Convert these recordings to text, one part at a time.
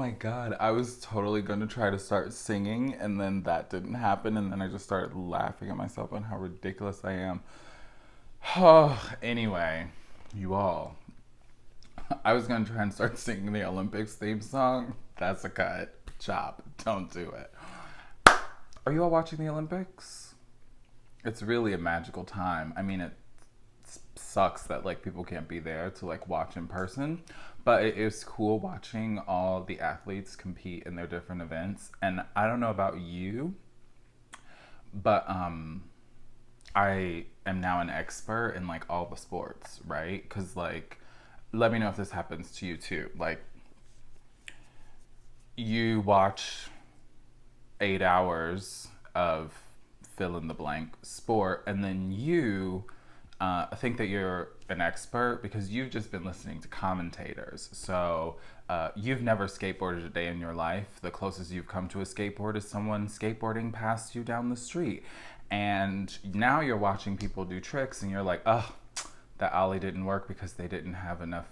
my God. I was totally going to try to start singing, and then that didn't happen, and then I just started laughing at myself on how ridiculous I am. Oh, anyway, you all. I was going to try and start singing the Olympics theme song. That's a cut. Chop. Don't do it. Are you all watching the Olympics? It's really a magical time. I mean, it sucks that like people can't be there to like watch in person, but it is cool watching all the athletes compete in their different events. And I don't know about you, but I am now an expert in like all the sports, right? Because like, let me know if this happens to you too. Like, you watch 8 hours of fill in the blank sport, and then you think that you're an expert because you've just been listening to commentators. So you've never skateboarded a day in your life. The closest you've come to a skateboard is someone skateboarding past you down the street. And now you're watching people do tricks and you're like, oh, that ollie didn't work because they didn't have enough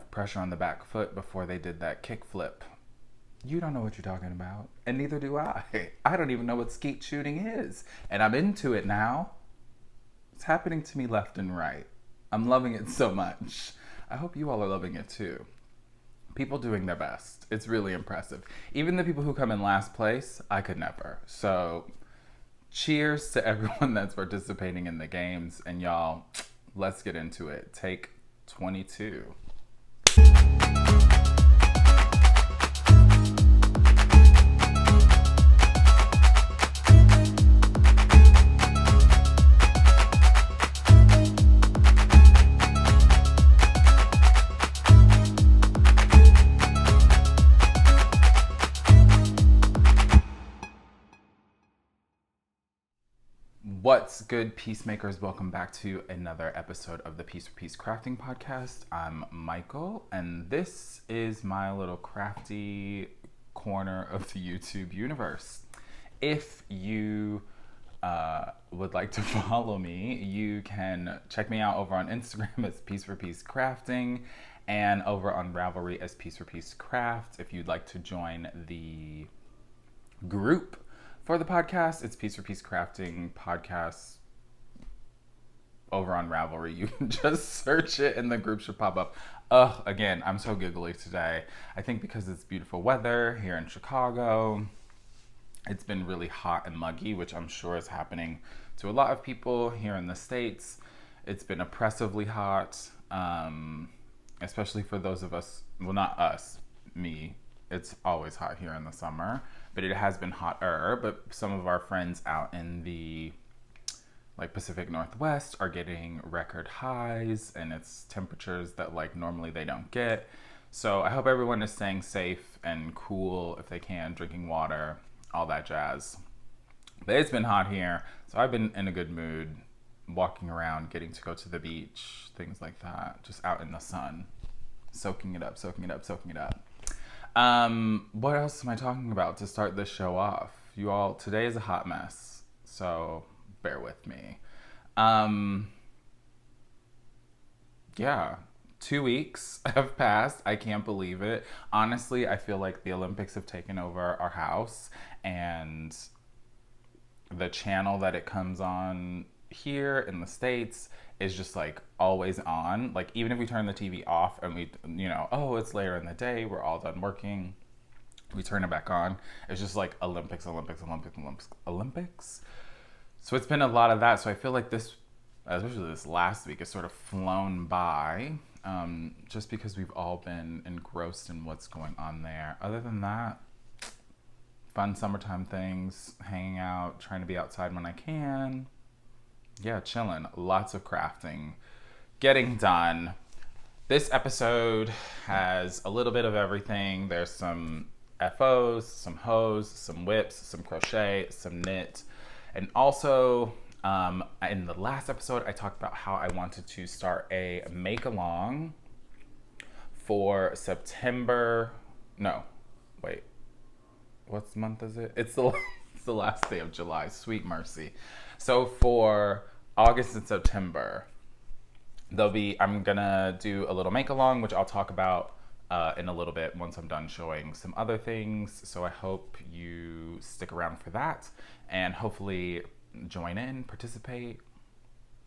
pressure on the back foot before they did that kick flip. You don't know what you're talking about, and neither do I. I don't even know what skeet shooting is, and I'm into it now. It's happening to me left and right. I'm loving it so much. I hope you all are loving it too. People doing their best. It's really impressive. Even the people who come in last place, I could never. So cheers to everyone that's participating in the games, and y'all, let's get into it. Take 22. What's good, peacemakers? Welcome back to another episode of the Piece4PeaceCrafting Podcast. I'm Michael, and this is my little crafty corner of the YouTube universe. If you would like to follow me, you can check me out over on Instagram as Piece4PeaceCrafting and over on Ravelry as Piece4PeaceCraft. If you'd like to join the group for the podcast, it's Piece4PeaceCrafting Podcast over on Ravelry. You can just search it and the group should pop up. Again, I'm so giggly today. I think because it's beautiful weather here in Chicago. It's been really hot and muggy, which I'm sure is happening to a lot of people here in the States. It's been oppressively hot, especially for those of us, well, not us, me. It's always hot here in the summer, but it has been hotter. But some of our friends out in the like Pacific Northwest are getting record highs, and it's temperatures that like normally they don't get. So I hope everyone is staying safe and cool if they can, drinking water, all that jazz. But it's been hot here, so I've been in a good mood, walking around, getting to go to the beach, things like that, just out in the sun, soaking it up. What else am I talking about to start this show off? You all, today is a hot mess, so bear with me. Yeah, 2 weeks have passed. I can't believe it. Honestly, I feel like the Olympics have taken over our house, and the channel that it comes on here in the States is just like always on. Like even if we turn the TV off and we, oh, it's later in the day, we're all done working, we turn it back on, it's just like Olympics. So it's been a lot of that. So I feel like this, especially this last week, has sort of flown by, just because we've all been engrossed in what's going on there. Other than that, fun summertime things, hanging out, trying to be outside when I can. Yeah, chilling. Lots of crafting getting done. This episode has a little bit of everything. There's some FOs, some hoes, some whips, some crochet, some knit. And also, in the last episode, I talked about how I wanted to start a make-along for September. No, wait. What month is it? It's the last day of July. Sweet mercy. So for August and September, I'm gonna do a little make along, which I'll talk about in a little bit once I'm done showing some other things. So I hope you stick around for that and hopefully join in, participate.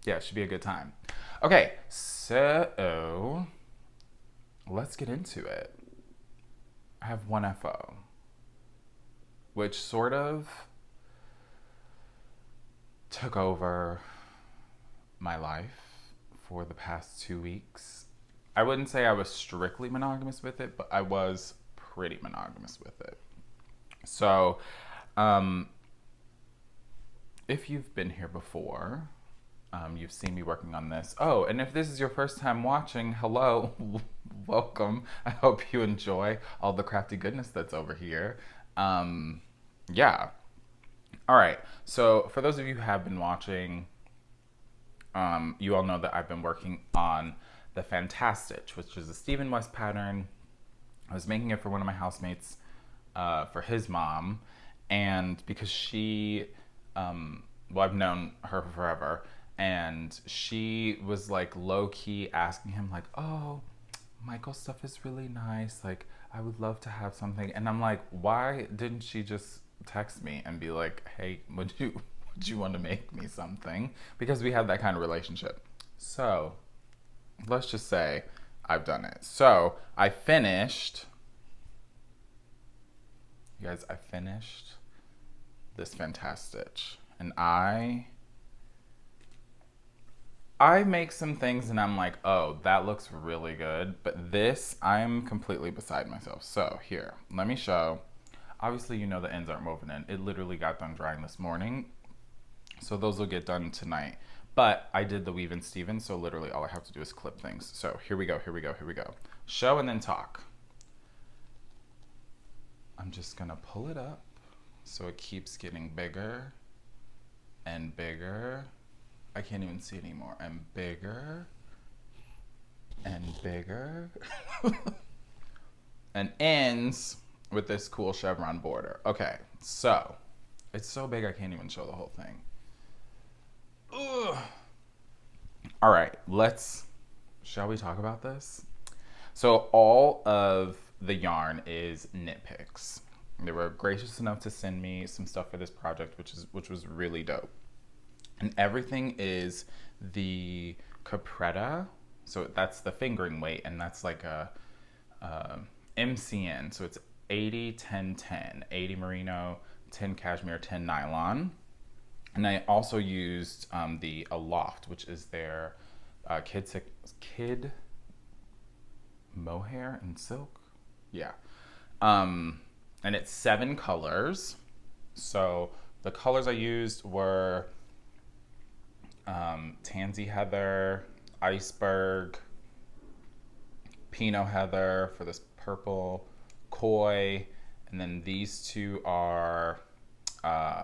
Yeah, it should be a good time. Okay, so let's get into it. I have one FO, which sort of took over my life for the past 2 weeks. I wouldn't say I was strictly monogamous with it, but I was pretty monogamous with it. So, if you've been here before, you've seen me working on this. Oh, and if this is your first time watching, hello, welcome. I hope you enjoy all the crafty goodness that's over here. Yeah. All right. So for those of you who have been watching, you all know that I've been working on the Fantastich, which is a Stephen West pattern. I was making it for one of my housemates, for his mom, and because she, well, I've known her forever, and she was like low-key asking him like, oh, Michael's stuff is really nice, like I would love to have something. And I'm like, why didn't she just text me and be like, hey, would you want to make me something? Because we have that kind of relationship. So let's just say I've done it. So I finished, you guys, I finished this Fantastich, and I make some things and I'm like, oh, that looks really good. But this, I'm completely beside myself. So here, let me show. Obviously, you know the ends aren't woven in. It literally got done drying this morning. So those will get done tonight. But I did the weave and Steven, so literally all I have to do is clip things. So here we go. Show and then talk. I'm just gonna pull it up so it keeps getting bigger and bigger. I can't even see anymore. And bigger and bigger. And ends with this cool chevron border. Okay, so it's so big I can't even show the whole thing. Ugh. All right, shall we talk about this? So all of the yarn is KnitPicks. They were gracious enough to send me some stuff for this project, which was really dope. And everything is the Capretta, so that's the fingering weight, and that's like a MCN, so it's 80, 10, 10, 80 merino, 10 cashmere, 10 nylon. And I also used the Aloft, which is their kid mohair and silk. Yeah. And it's 7 colors. So the colors I used were Tansy Heather, Iceberg, Pinot Heather for this purple, Koi, and then these two are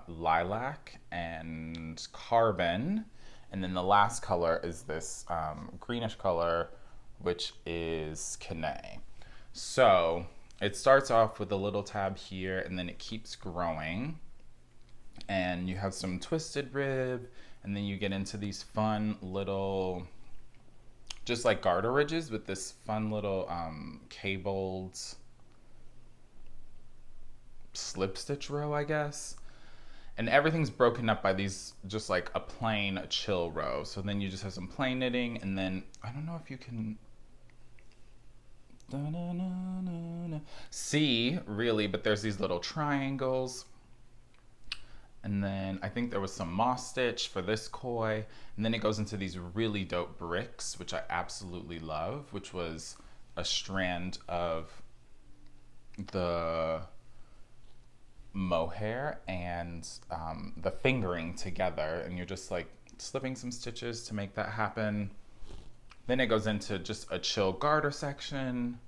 Lilac and Carbon, and then the last color is this greenish color, which is Kane. So it starts off with a little tab here, and then it keeps growing, and you have some twisted rib, and then you get into these fun little, just like garter ridges with this fun little cabled slip stitch row, I guess. And everything's broken up by these, just like a plain chill row. So then you just have some plain knitting, and then I don't know if you can see really, but there's these little triangles. And then I think there was some moss stitch for this koi. And then it goes into these really dope bricks, which I absolutely love, which was a strand of the mohair and the fingering together. And you're just like slipping some stitches to make that happen. Then it goes into just a chill garter section.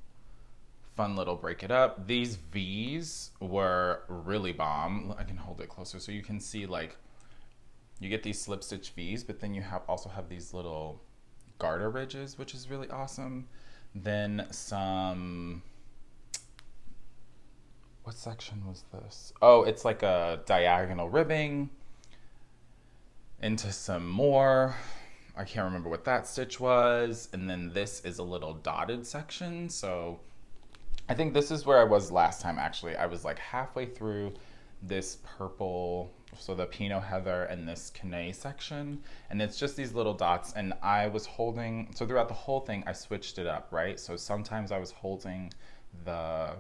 Fun little break it up. These V's were really bomb. I can hold it closer so you can see, like, you get these slip stitch V's, but then you also have these little garter ridges, which is really awesome. Then some, what section was this? Oh, it's like a diagonal ribbing into some more. I can't remember what that stitch was. And then this is a little dotted section. So I think this is where I was last time, actually. I was like halfway through this purple, so the Pinot Heather and this Canae section, and it's just these little dots, and I was holding, so throughout the whole thing, I switched it up, right? So sometimes I was holding the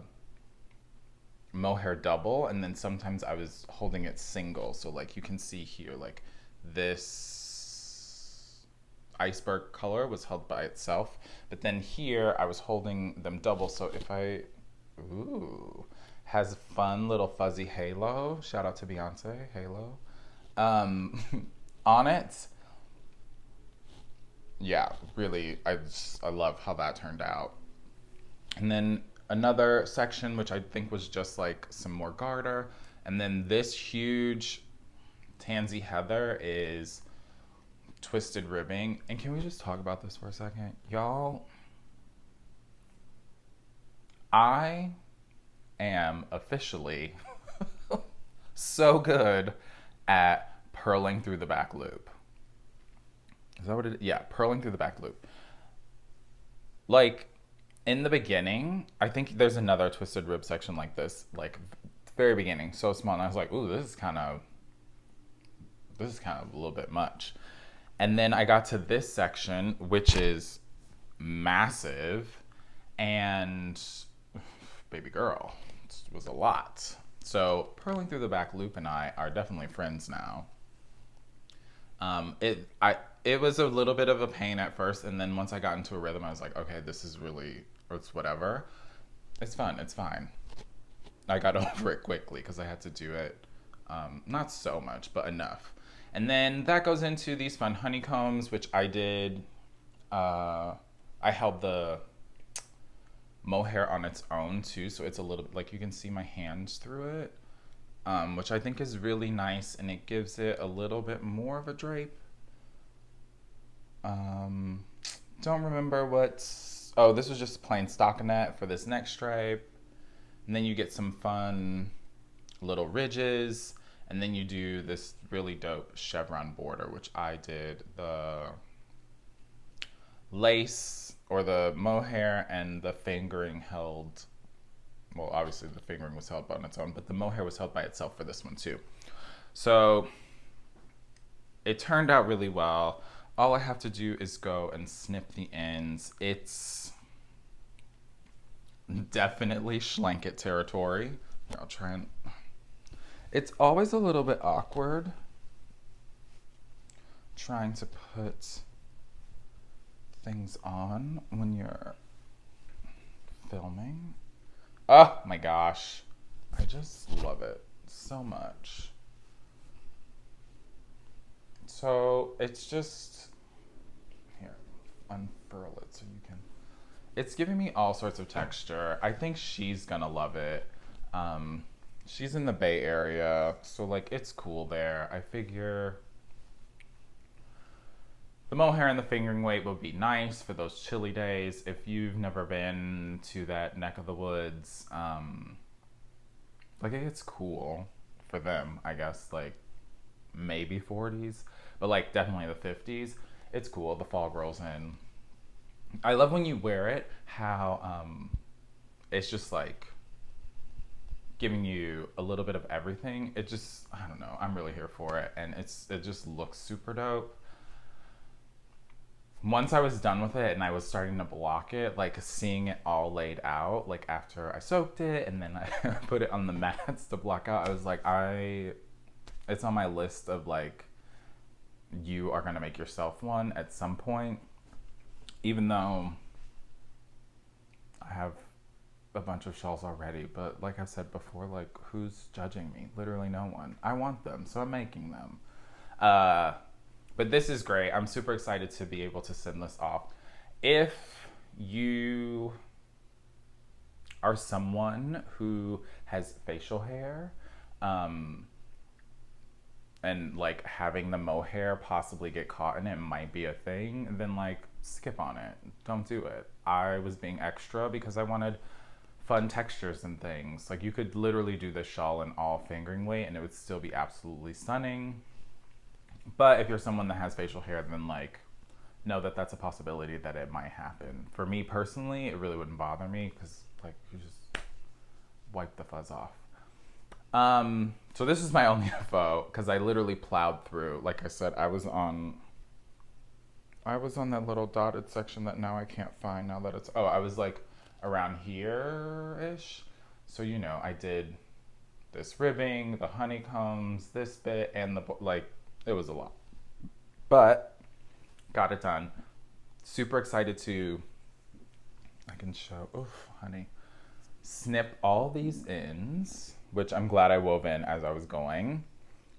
mohair double, and then sometimes I was holding it single. So like you can see here, like this iceberg color was held by itself, but then here I was holding them double. So if I, ooh, has fun little fuzzy halo, shout out to Beyonce, halo, on it. Yeah, really, I love how that turned out. And then another section, which I think was just like some more garter. And then this huge tansy heather is twisted ribbing. And can we just talk about this for a second? Y'all, I am officially so good at purling through the back loop. Is that what it is? Yeah, purling through the back loop. Like, in the beginning, I think there's another twisted rib section like this, like very beginning, so small, and I was like, ooh, this is kind of a little bit much. And then I got to this section, which is massive, and baby girl, it was a lot. So purling through the back loop and I are definitely friends now. It was a little bit of a pain at first, and then once I got into a rhythm, I was like, okay, this is really, it's whatever. It's fun. It's fine. I got over it quickly because I had to do it, not so much, but enough. And then that goes into these fun honeycombs, which I did. I held the mohair on its own too, so it's a little like you can see my hands through it, which I think is really nice, and it gives it a little bit more of a drape. Don't remember what's... Oh, this was just plain stockinette for this next stripe. And then you get some fun little ridges. And then you do this really dope chevron border, which I did the lace or the mohair and the fingering held... Well, obviously the fingering was held on its own, but the mohair was held by itself for this one too. So it turned out really well. All I have to do is go and snip the ends. It's definitely schlanket territory. I'll try and... It's always a little bit awkward trying to put things on when you're filming. Oh my gosh. I just love it so much. So it's just, here, unfurl it so you can, it's giving me all sorts of texture. I think she's gonna love it. She's in the Bay Area, so like it's cool there. I figure the mohair and the fingering weight would be nice for those chilly days. If you've never been to that neck of the woods, like it's cool for them, I guess, like maybe 40s, but like definitely the 50s. It's cool. The fall rolls in. I love when you wear it, how it's just like giving you a little bit of everything. It just, I don't know, I'm really here for it, and it just looks super dope. Once I was done with it and I was starting to block it, like seeing it all laid out, like after I soaked it and then I put it on the mats to block out, I was like, it's on my list of like, you are gonna make yourself one at some point, even though I have a bunch of shawls already. But like I said before, like who's judging me? Literally no one. I want them, so I'm making them. But this is great. I'm super excited to be able to send this off. If you are someone who has facial hair, and like having the mohair possibly get caught in it might be a thing, then like skip on it. Don't do it. I was being extra because I wanted fun textures and things. Like you could literally do this shawl in all fingering weight and it would still be absolutely stunning. But if you're someone that has facial hair, then like know that that's a possibility that it might happen. For me personally, it really wouldn't bother me because like you just wipe the fuzz off. So this is my only FO because I literally plowed through. Like I said, I was on that little dotted section that now I can't find now that I was like around here-ish. So, you know, I did this ribbing, the honeycombs, this bit, and it was a lot. But got it done. Super excited I can show, honey. Snip all these ends, which I'm glad I wove in as I was going,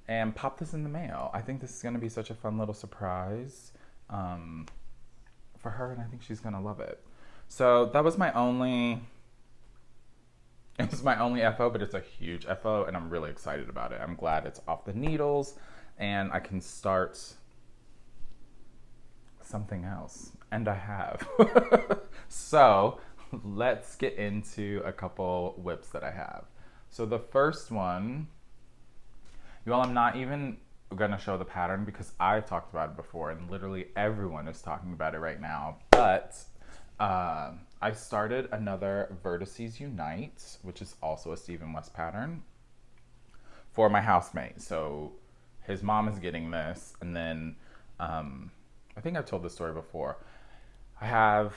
and pop this in the mail. I think this is gonna be such a fun little surprise for her, and I think she's gonna love it. So that was my only FO, but it's a huge FO, and I'm really excited about it. I'm glad it's off the needles, and I can start something else, and I have. So let's get into a couple whips that I have. So the first one, I'm not even gonna show the pattern because I've talked about it before and literally everyone is talking about it right now, but I started another Vertices Unite, which is also a Stephen West pattern, for my housemate. So his mom is getting this, and then I think I've told this story before. I have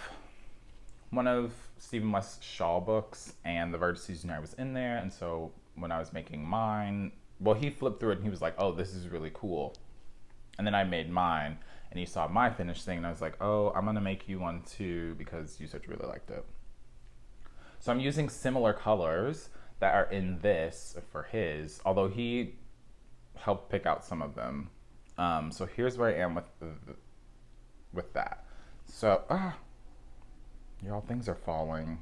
one of Stephen West's shawl books, and the Vertices Unite was in there, and so when I was making mine, he flipped through it and he was like, oh, this is really cool. And then I made mine, and he saw my finished thing, and I was like, oh, I'm gonna make you one too because you said you really liked it. So I'm using similar colors that are in this for his, although he helped pick out some of them. So here's where I am with that. So, y'all, things are falling.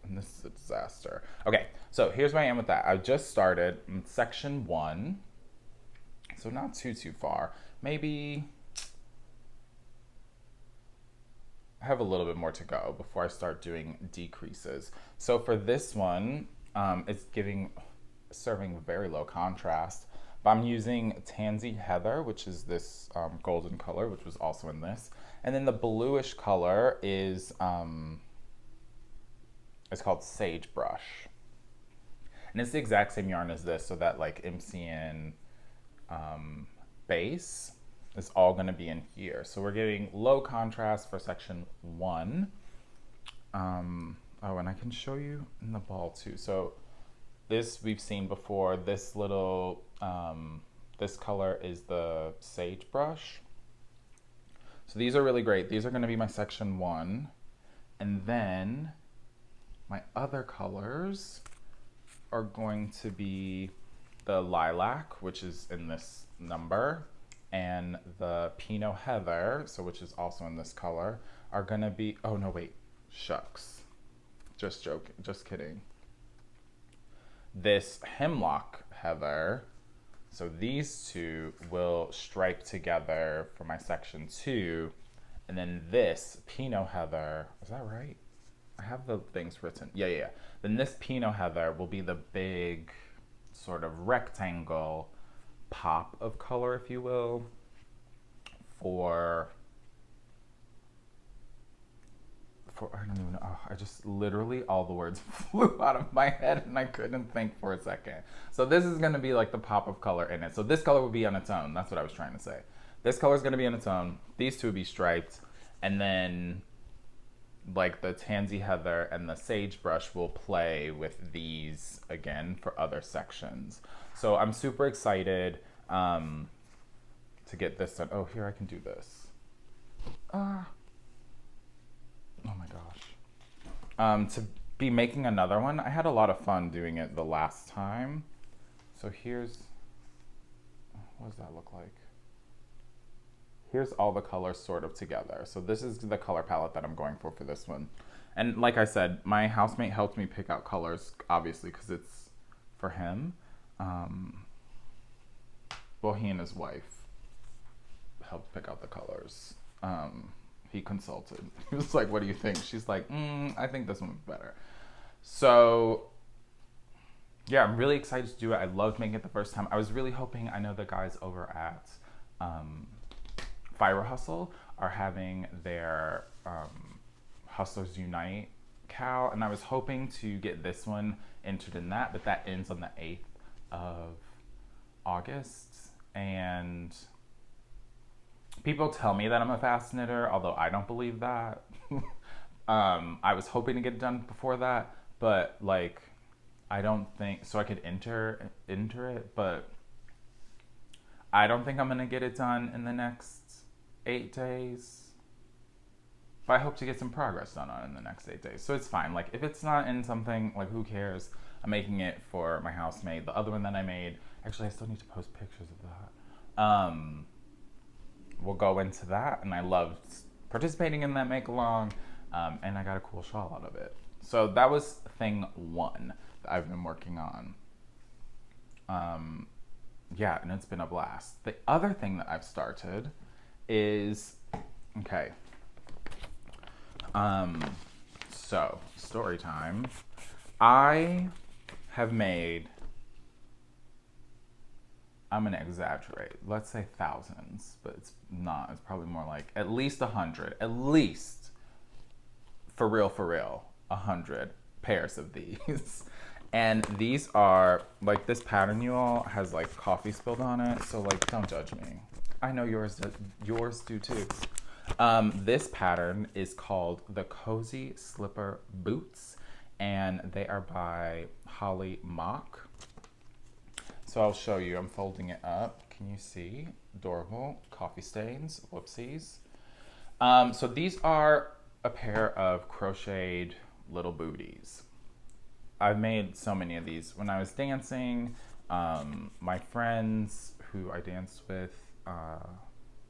And this is a disaster. Okay, so here's where I am with that. I just started in section 1. So not too far. Maybe I have a little bit more to go before I start doing decreases. So for this one, it's serving very low contrast. But I'm using Tansy Heather, which is this golden color, which was also in this. And then the bluish color is it's called Sagebrush. And it's the exact same yarn as this, so that like MCN base is all gonna be in here. So we're getting low contrast for section 1. And I can show you in the ball too. So this we've seen before. This little, this color is the Sagebrush. So these are really great. These are gonna be my section 1. And then my other colors are going to be the Lilac, which is in this number, and the Pinot Heather, which is also in this color, are gonna be, oh no, wait, shucks. Just joking, just kidding. This Hemlock Heather, so these two will stripe together for my section 2, and then this Pinot Heather, is that right? I have the things written. Yeah. Then this Pinot Heather will be the big sort of rectangle pop of color, if you will, for I don't even know. I just literally, all the words flew out of my head and I couldn't think for a second. So this is going to be like the pop of color in it. So this color will be on its own. That's what I was trying to say. This color is going to be on its own. These two will be striped. And then like the Tansy Heather and the Sagebrush will play with these again for other sections. So I'm super excited to get this done. Oh, here I can do this. Oh my gosh. To be making another one, I had a lot of fun doing it the last time. So here's, what does that look like? Here's all the colors sort of together. So this is the color palette that I'm going for this one. And like I said, my housemate helped me pick out colors, obviously, because it's for him. Well, he and his wife helped pick out the colors. He consulted. He was like, what do you think? She's like, I think this one's better. So yeah, I'm really excited to do it. I loved making it the first time. I was really hoping, I know the guys over at Fire Hustle are having their Hustlers Unite cow, and I was hoping to get this one entered in that, but that ends on the 8th of August. And people tell me that I'm a fast knitter, although I don't believe that. I was hoping to get it done before that, but like, I don't think, so I could enter it, but I don't think I'm gonna get it done in the next 8 days. But I hope to get some progress done on it in the next 8 days. So it's fine. Like, if it's not in something, like, who cares? I'm making it for my housemaid. The other one that I made, actually, I still need to post pictures of that. We'll go into that, and I loved participating in that make-along, and I got a cool shawl out of it. So that was thing 1 that I've been working on. Yeah, and it's been a blast. The other thing that I've started is, okay, so story time. I have made, I'm gonna exaggerate, let's say thousands, but it's not, it's probably more like at least 100, at least, for real, 100 pairs of these. And these are, like, this pattern you all has like coffee spilled on it, so like, don't judge me. I know yours do too. This pattern is called the Cozy Slipper Boots, and they are by Holly Mock. So I'll show you, I'm folding it up. Can you see? Adorable, coffee stains, whoopsies. So these are a pair of crocheted little booties. I've made so many of these. When I was dancing, my friends who I danced with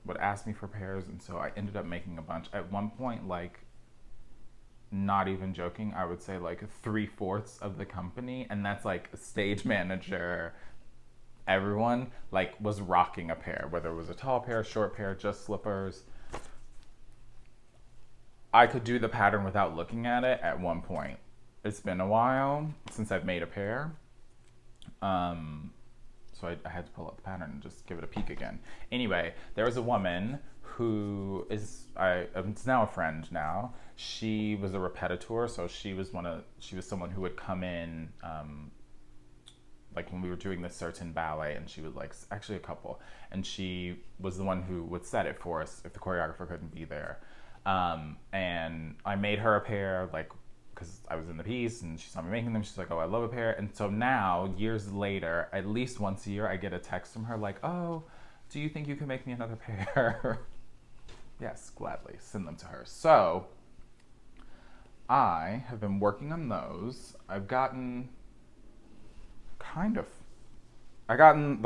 would ask me for pairs, and so I ended up making a bunch. At one point, like, not even joking, I would say like 3/4 of the company, and that's like stage manager, everyone, like, was rocking a pair, whether it was a tall pair, short pair, just slippers. I could do the pattern without looking at it at one point. It's been a while since I've made a pair. So I had to pull up the pattern and just give it a peek again. Anyway, there was a woman who is, it's now a friend now. She was a repetiteur, so she was someone who would come in, like when we were doing this certain ballet, and she would like, actually a couple, and she was the one who would set it for us if the choreographer couldn't be there. And I made her a pair, like, because I was in the piece and she saw me making them. She's like, oh, I love a pair. And so now, years later, at least once a year, I get a text from her like, oh, do you think you can make me another pair? Yes, gladly, send them to her. So I have been working on those. I've gotten the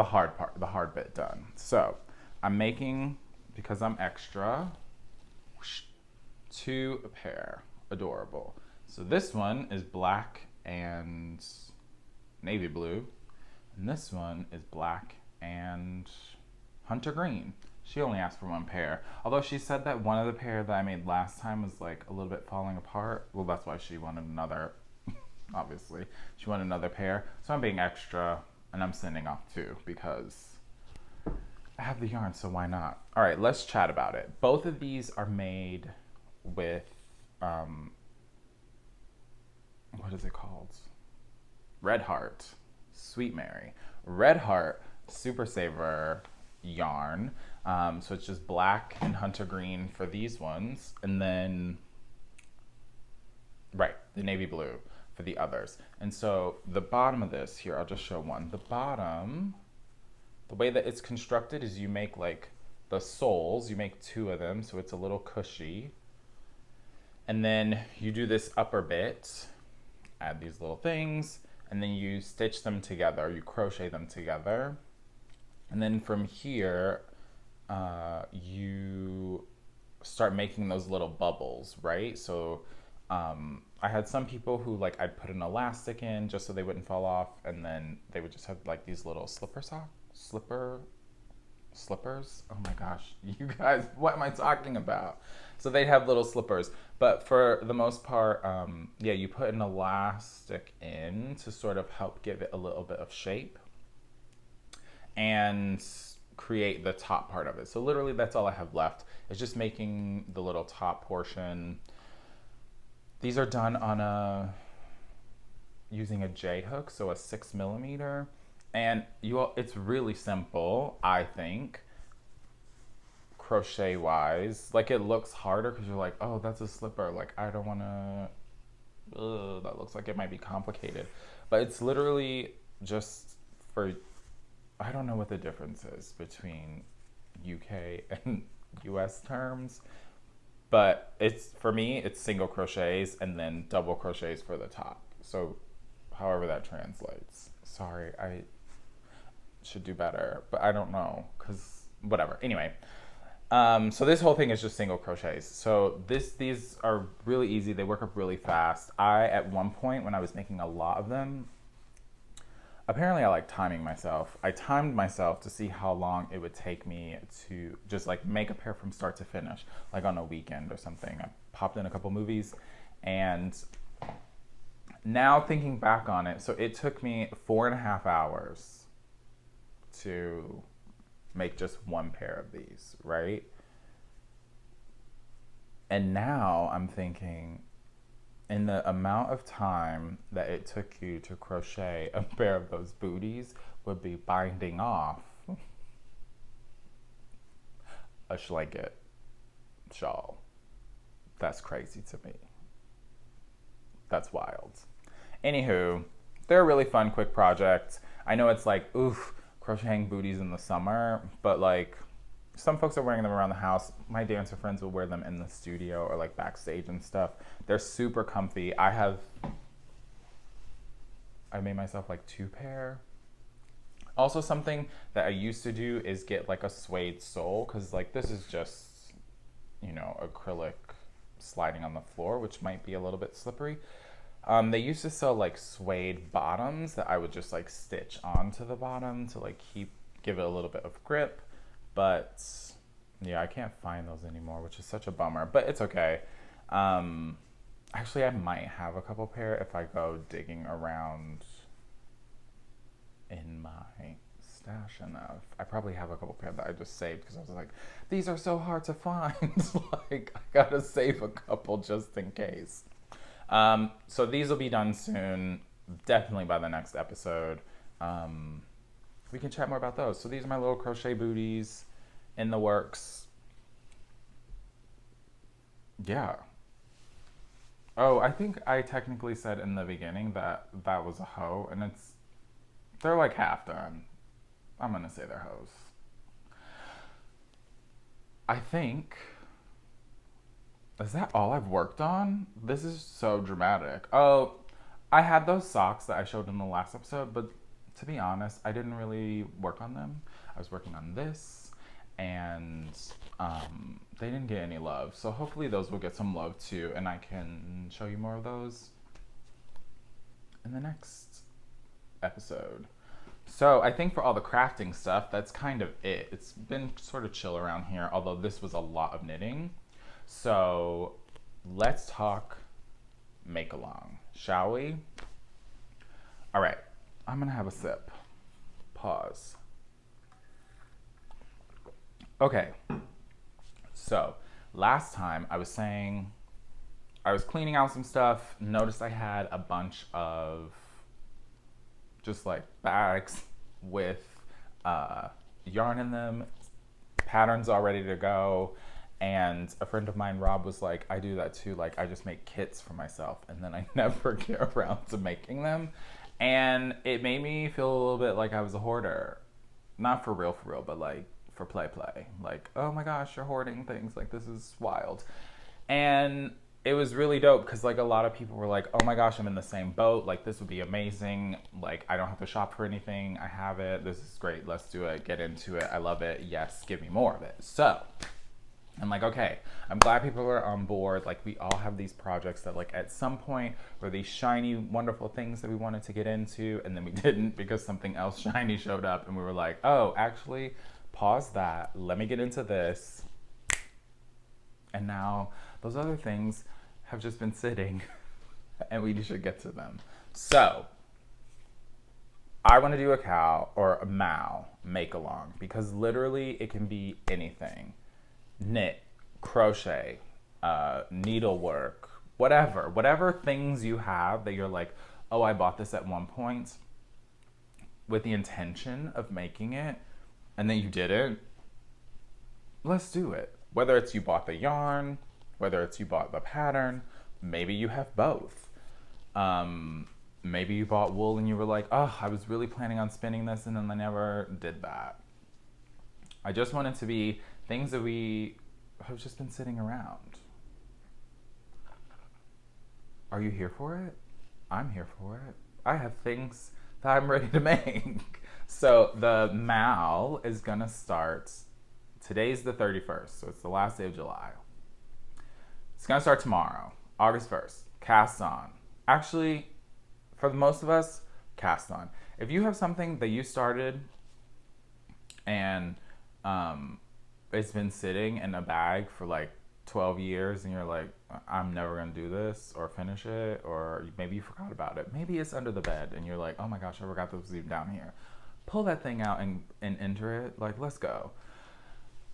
hard part, the hard bit done. So I'm making, because I'm extra, 2 a pair. Adorable. So this one is black and navy blue, and this one is black and hunter green. She only asked for 1 pair, although she said that one of the pair that I made last time was like a little bit falling apart. Well, that's why she wanted another, obviously. She wanted another pair, so I'm being extra, and I'm sending off 2 because I have the yarn, so why not? All right, let's chat about it. Both of these are made with, what is it called? Red Heart, Sweet Mary. Red Heart Super Saver yarn. So it's just black and hunter green for these ones, and then, right, the navy blue for the others. And so the bottom of this, here, I'll just show one. The bottom, the way that it's constructed is you make like the soles, you make 2 of them, so it's a little cushy. And then you do this upper bit, add these little things, and then you stitch them together, you crochet them together. And then from here, you start making those little bubbles, right? So I had some people who, like, I'd put an elastic in just so they wouldn't fall off, and then they would just have like these little slippers. Oh my gosh, you guys, what am I talking about? So they'd have little slippers, but for the most part, yeah, you put an elastic in to sort of help give it a little bit of shape and create the top part of it. So literally that's all I have left. It's just making the little top portion. These are done on using a J hook, so a 6mm. And it's really simple, I think, crochet wise. Like, it looks harder because you're like, oh, that's a slipper. Like, I don't want to, that looks like it might be complicated. But it's literally just for, I don't know what the difference is between UK and US terms. But for me, it's single crochets and then double crochets for the top. So however that translates. Sorry, I should do better, but I don't know, because whatever. Anyway, so this whole thing is just single crochets. So these are really easy. They work up really fast. At one point when I was making a lot of them, apparently I like timing myself. I timed myself to see how long it would take me to just like make a pair from start to finish, like on a weekend or something. I popped in a couple movies, and now thinking back on it, so it took me 4.5 hours to make just one pair of these, right? And now I'm thinking, in the amount of time that it took you to crochet a pair of those booties would be binding off a blanket shawl. That's crazy to me. That's wild. Anywho, they're a really fun, quick project. I know it's like, oof, crocheting booties in the summer, but like, some folks are wearing them around the house. My dancer friends will wear them in the studio or like backstage and stuff. They're super comfy. I made myself like 2 pair. Also, something that I used to do is get like a suede sole, because like this is just, acrylic sliding on the floor, which might be a little bit slippery. They used to sell like suede bottoms that I would just like stitch onto the bottom to like give it a little bit of grip. But yeah, I can't find those anymore, which is such a bummer, but it's okay. Actually, I might have a couple pair if I go digging around in my stash enough. I probably have a couple pair that I just saved because I was like, these are so hard to find. Like, I gotta save a couple just in case. So these will be done soon, definitely by the next episode. We can chat more about those. So these are my little crochet booties in the works. Yeah. Oh, I think I technically said in the beginning that was a hoe, and they're like half done. I'm gonna say they're hoes. I think, is that all I've worked on? This is so dramatic. Oh, I had those socks that I showed in the last episode, but to be honest, I didn't really work on them. I was working on this, and they didn't get any love. So hopefully those will get some love too, and I can show you more of those in the next episode. So I think for all the crafting stuff, that's kind of it. It's been sort of chill around here, although this was a lot of knitting. So let's talk make along, shall we? All right, I'm gonna have a sip. Pause. Okay, so last time I was saying I was cleaning out some stuff, noticed I had a bunch of just like bags with yarn in them, patterns all ready to go. And a friend of mine, Rob, was like, I do that too. Like, I just make kits for myself, and then I never get around to making them. And it made me feel a little bit like I was a hoarder. Not for real, but like for play. Like, oh my gosh, you're hoarding things. Like, this is wild. And it was really dope because like a lot of people were like, oh my gosh, I'm in the same boat. Like, this would be amazing. Like, I don't have to shop for anything. I have it. This is great. Let's do it. Get into it. I love it. Yes, give me more of it. So I'm like, okay, I'm glad people are on board. Like, we all have these projects that like at some point were these shiny, wonderful things that we wanted to get into, and then we didn't because something else shiny showed up, and we were like, oh, actually, pause that. Let me get into this. And now those other things have just been sitting and we should get to them. So I want to do a cow or a mow make along, because literally it can be anything. Knit, crochet, needlework, whatever things you have that you're like, oh, I bought this at one point with the intention of making it, and then you didn't, let's do it. Whether it's you bought the yarn, whether it's you bought the pattern, maybe you have both. Maybe you bought wool and you were like, oh, I was really planning on spinning this and then I never did that. I just want it to be things that we have just been sitting around. Are you here for it? I'm here for it. I have things that I'm ready to make. So the mal is gonna start, today's the 31st, so it's the last day of July. It's gonna start tomorrow, August 1st, cast on. Actually, for most of us, cast on. If you have something that you started and it's been sitting in a bag for like 12 years and you're like, I'm never gonna do this or finish it, or maybe you forgot about it. Maybe it's under the bed and you're like, oh my gosh, I forgot this was even down here. Pull that thing out and enter it. Like, let's go.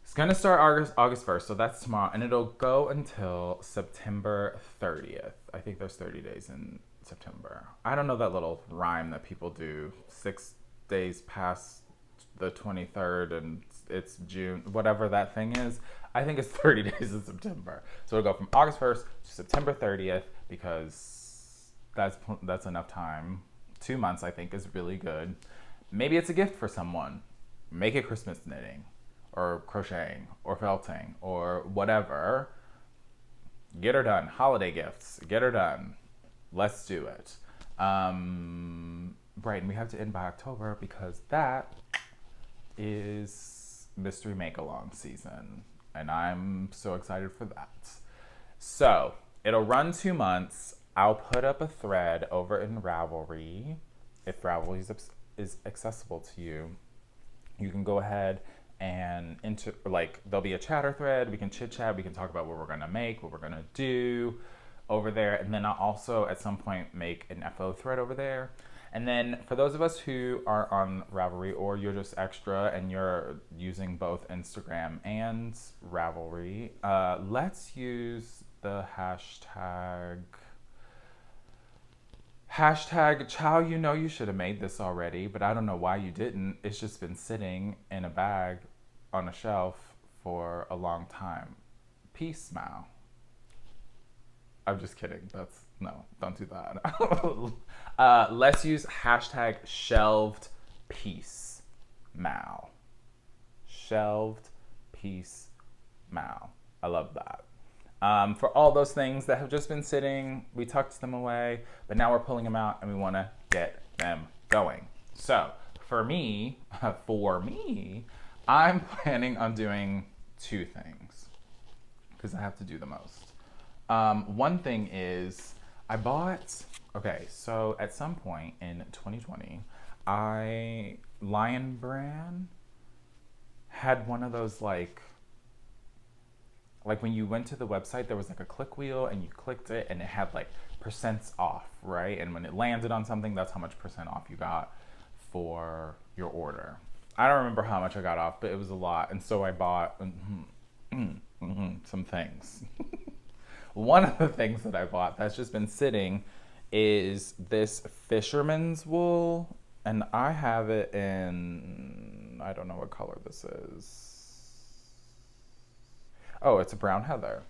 It's gonna start August 1st, so that's tomorrow, and it'll go until September 30th. I think there's 30 days in September. I don't know that little rhyme that people do, 6 days past the 23rd and it's June, whatever that thing is. I think it's 30 days in September. So it'll go from August 1st to September 30th because that's enough time. 2 months, I think, is really good. Maybe it's a gift for someone. Make it Christmas knitting or crocheting or felting or whatever. Get her done. Holiday gifts. Get her done. Let's do it. Right, and we have to end by October because that is mystery make-along season. And I'm so excited for that. So, it'll run 2 months. I'll put up a thread over in Ravelry. If Ravelry is accessible to you, you can go ahead and there'll be a chatter thread. We can chit chat. We can talk about what we're gonna make, what we're gonna do over there. And then I'll also at some point make an FO thread over there. And then for those of us who are on Ravelry, or you're just extra and you're using both Instagram and Ravelry, let's use the hashtag Chow. You know you should have made this already, but I don't know why you didn't. It's just been sitting in a bag on a shelf for a long time. Peace Mal. I'm just kidding. No, don't do that. Let's use hashtag shelved piece mal. Shelved piece mal. I love that. For all those things that have just been sitting, we tucked them away, but now we're pulling them out and we want to get them going. So for me, I'm planning on doing 2 things because I have to do the most. One thing is so at some point in 2020, Lion Brand had one of those like when you went to the website, there was like a click wheel and you clicked it and it had like percents off, right? And when it landed on something, that's how much percent off you got for your order. I don't remember how much I got off, but it was a lot. And so I bought some things. One of the things that I bought that's just been sitting is this fisherman's wool. And I have it in, I don't know what color this is. Oh, it's a brown heather.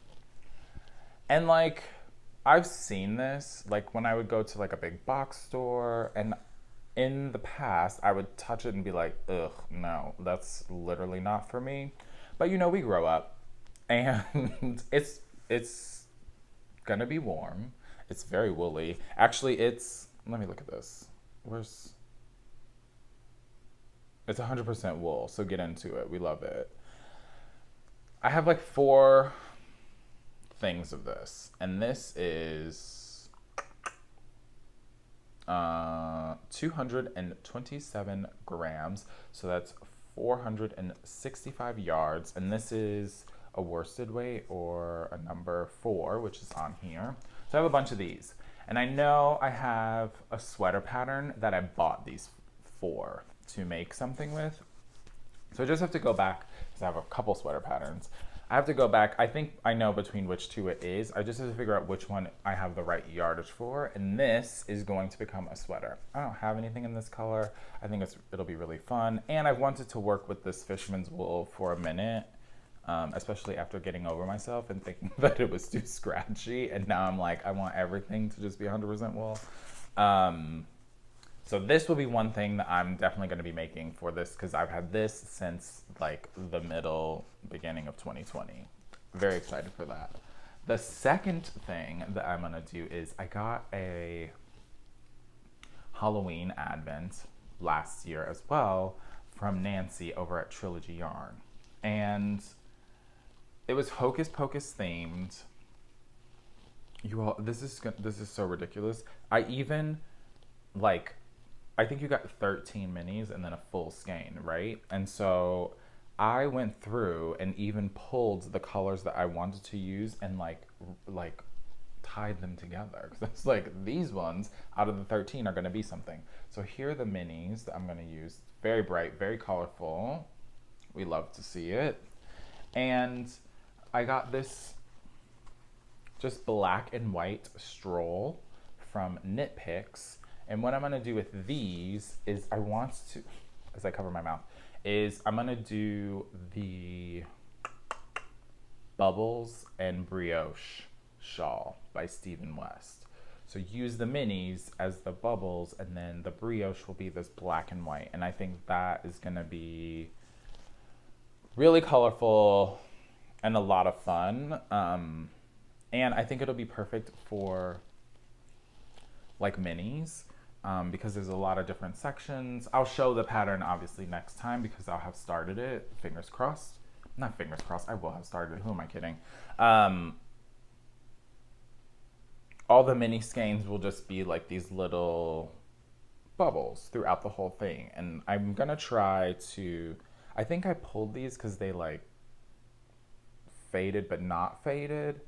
And like, I've seen this, like when I would go to like a big box store, and in the past, I would touch it and be like, ugh, no, that's literally not for me. But you know, we grow up and it's gonna be warm. It's very woolly. Actually, let me look at this. It's 100% wool, so get into it. We love it. I have like 4 things of this, and this is 227 grams, so that's 465 yards, and this is a worsted weight or a number 4, which is on here. So I have a bunch of these, and I know I have a sweater pattern that I bought these for to make something with. So I just have to go back because I have a couple sweater patterns. I have to go back. I think I know between which two it is. I just have to figure out which one I have the right yardage for. And this is going to become a sweater. I don't have anything in this color. I think it'll be really fun. And I've wanted to work with this fisherman's wool for a minute, especially after getting over myself and thinking that it was too scratchy. And now I'm like, I want everything to just be 100% wool. So this will be one thing that I'm definitely going to be making for this, because I've had this since like the beginning of 2020. Very excited for that. The second thing that I'm going to do is I got a Halloween advent last year as well from Nancy over at Trilogy Yarn. And it was Hocus Pocus themed. You all, this is so ridiculous. I think you got 13 minis and then a full skein, right? And so I went through and even pulled the colors that I wanted to use and like tied them together. Because it's like, these ones out of the 13 are going to be something. So here are the minis that I'm going to use. Very bright, very colorful. We love to see it. And I got this just black and white stroll from KnitPicks. And what I'm going to do with these is as I cover my mouth, I'm going to do the Bubbles and Brioche shawl by Stephen West. So use the minis as the bubbles, and then the brioche will be this black and white. And I think that is going to be really colorful and a lot of fun. And I think it'll be perfect for like minis. Because there's a lot of different sections. I'll show the pattern obviously next time because I'll have started it. Fingers crossed. Not fingers crossed, I will have started it. Who am I kidding? All the mini skeins will just be like these little bubbles throughout the whole thing. And I'm gonna try to, I think I pulled these because they like faded but not faded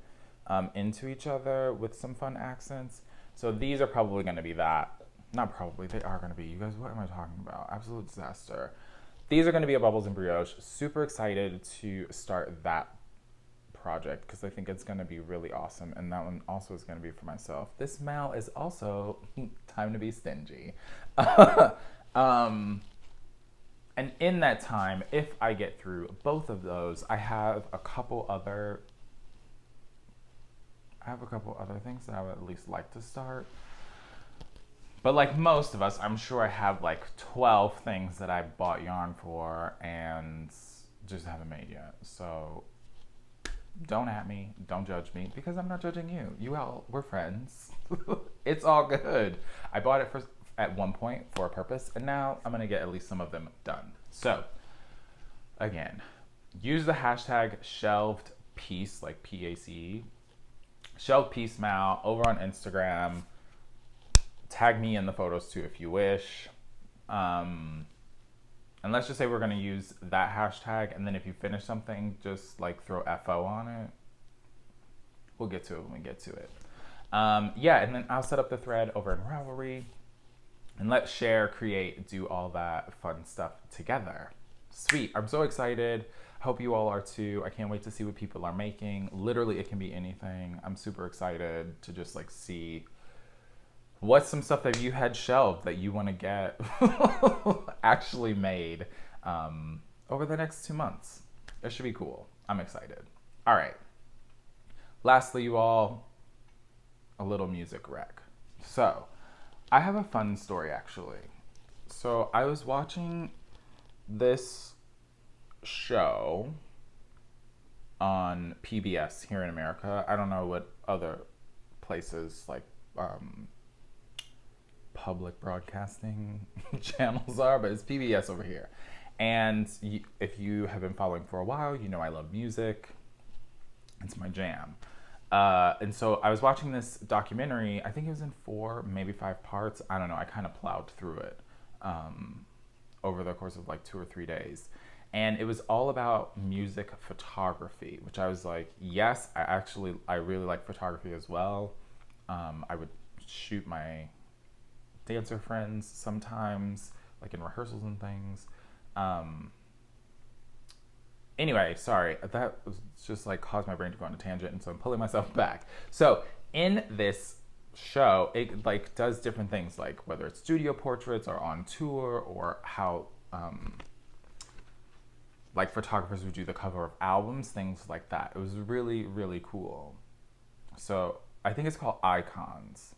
into each other with some fun accents. So these are probably gonna be that. Not probably, they are going to be. You guys, what am I talking about? Absolute disaster. These are going to be a Bubbles and Brioche. Super excited to start that project because I think it's going to be really awesome. And that one also is going to be for myself. This Mal is also time to be stingy. And in that time, if I get through both of those, I have a couple other things that I would at least like to start. But like most of us, I'm sure I have like 12 things that I bought yarn for and just haven't made yet. So don't at me, don't judge me, because I'm not judging you. You all, we're friends. It's all good. I bought it at one point for a purpose, and now I'm gonna get at least some of them done. So again, use the hashtag shelved piece, like PACE, shelved piece Mal over on Instagram. Tag me in the photos too if you wish. And let's just say we're gonna use that hashtag, and then if you finish something, just like throw FO on it. We'll get to it when we get to it. Yeah, and then I'll set up the thread over in Ravelry, and let's share, create, do all that fun stuff together. Sweet, I'm so excited. Hope you all are too. I can't wait to see what people are making. Literally, it can be anything. I'm super excited to just like see what's some stuff that you had shelved that you want to get actually made over the next 2 months. It should be cool. I'm excited. All right. Lastly, you all, a little music rec. So I have a fun story actually. So I was watching this show on PBS here in America. I don't know what other places like public broadcasting channels are, but it's PBS over here. And if you have been following for a while, you know I love music. It's my jam. And so I was watching this documentary. I think it was in 4, maybe 5 parts. I don't know. I kind of plowed through it over the course of like 2 or 3 days. And it was all about music photography, which I was like, yes, I really like photography as well. I would shoot my dancer friends sometimes, like in rehearsals and things. Anyway, sorry, that was just like caused my brain to go on a tangent, and so I'm pulling myself back. So in this show, it like does different things, like whether it's studio portraits or on tour, or how like photographers would do the cover of albums, things like that. It was really, really cool. So I think it's called Icons.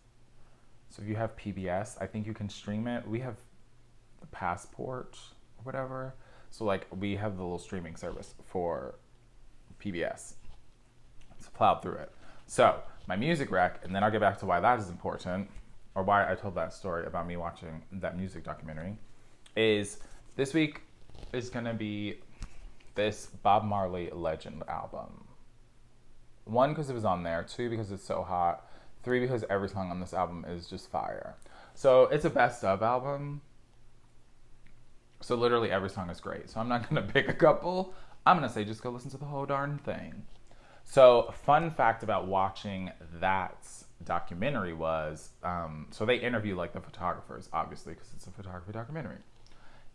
So if you have PBS, I think you can stream it. We have the Passport or whatever. So like we have the little streaming service for PBS. So plowed through it. So my music rec, and then I'll get back to why that is important, or why I told that story about me watching that music documentary, is this week is gonna be this Bob Marley Legend album. 1, because it was on there. 2, because it's so hot. 3, because every song on this album is just fire. So it's a best of album. So literally every song is great. So I'm not going to pick a couple. I'm going to say just go listen to the whole darn thing. So fun fact about watching that documentary was, so they interview like the photographers, obviously, because it's a photography documentary,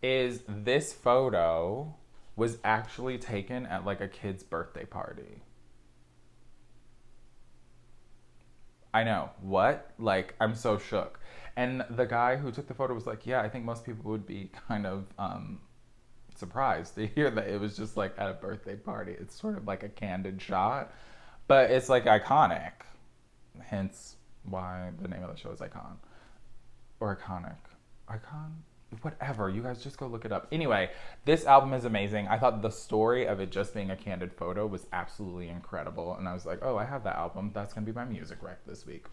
is this photo was actually taken at like a kid's birthday party. I know. What? Like, I'm so shook. And the guy who took the photo was like, yeah, I think most people would be kind of surprised to hear that it was just like at a birthday party. It's sort of like a candid shot, but it's like iconic. Hence why the name of the show is Icon. Or Iconic. Icon? Whatever. You guys just go look it up. Anyway, this album is amazing. I thought the story of it just being a candid photo was absolutely incredible. And I was like, oh, I have that album. That's going to be my music rec this week.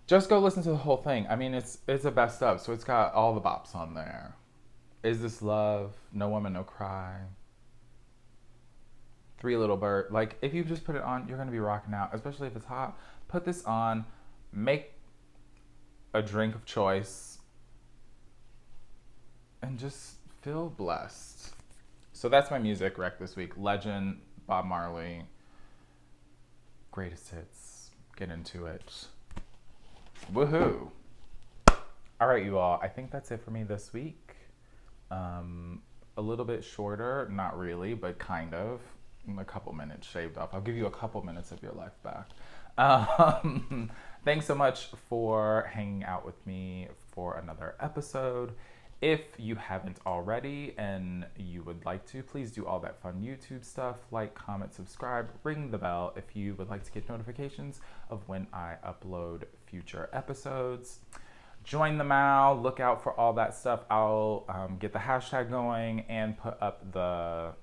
Just go listen to the whole thing. I mean, it's a best of, so it's got all the bops on there. Is This Love? No Woman, No Cry. Three Little Bird. Like, if you just put it on, you're going to be rocking out, especially if it's hot. Put this on. Make a drink of choice. And just feel blessed. So that's my music rec this week. Legend, Bob Marley, greatest hits. Get into it. Woohoo! All right, you all. I think that's it for me this week. A little bit shorter, not really, but kind of. A couple minutes shaved off. I'll give you a couple minutes of your life back. Thanks so much for hanging out with me for another episode. If you haven't already and you would like to, please do all that fun YouTube stuff, like, comment, subscribe, ring the bell if you would like to get notifications of when I upload future episodes. Join the MAU, look out for all that stuff. I'll get the hashtag going and put up the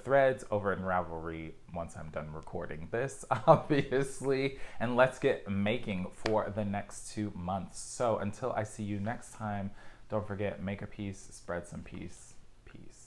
threads over in Ravelry once I'm done recording this, obviously. And let's get making for the next 2 months. So until I see you next time, don't forget, make a piece, spread some peace. Peace.